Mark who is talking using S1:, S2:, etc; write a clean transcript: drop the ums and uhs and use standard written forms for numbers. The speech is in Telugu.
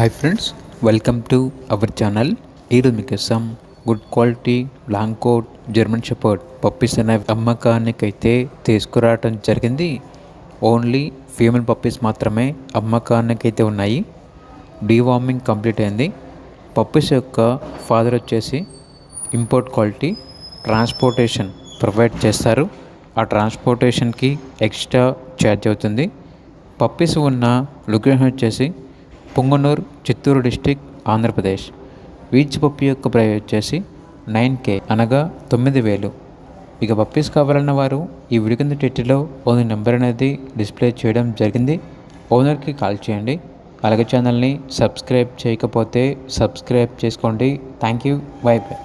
S1: Hi friends, welcome to our channel. ఈరోజు మీకోసం good quality long coat German shepherd puppies అనే అమ్మకానికైతే తీసుకురావడం జరిగింది. ఓన్లీ ఫీమేల్ పప్పీస్ మాత్రమే అమ్మకానికైతే ఉన్నాయి. డీవార్మింగ్ కంప్లీట్ అయింది. పప్పీస్ యొక్క ఫాదర్ వచ్చేసి ఇంపోర్ట్ క్వాలిటీ ట్రాన్స్పోర్టేషన్ ప్రొవైడ్ చేస్తారు. ఆ ట్రాన్స్పోర్టేషన్కి ఎక్స్ట్రా ఛార్జ్ అవుతుంది. పప్పీస్ ఉన్న లొకేషన్ వచ్చేసి Punganur, Chittoor district, Andhra Pradesh. Each puppy యొక్క ప్రైస్ వచ్చేసి 9K అనగా 9,000. ఇక పప్పీస్ కావాలన్న వారు ఈ వీడియో కింద టైటిల్లో ఓనర్ నెంబర్ అనేది డిస్ప్లే చేయడం జరిగింది. ఓనర్కి కాల్ చేయండి. అలాగే ఛానల్ని సబ్స్క్రైబ్ చేయకపోతే సబ్స్క్రైబ్ చేసుకోండి. Thank you. By by.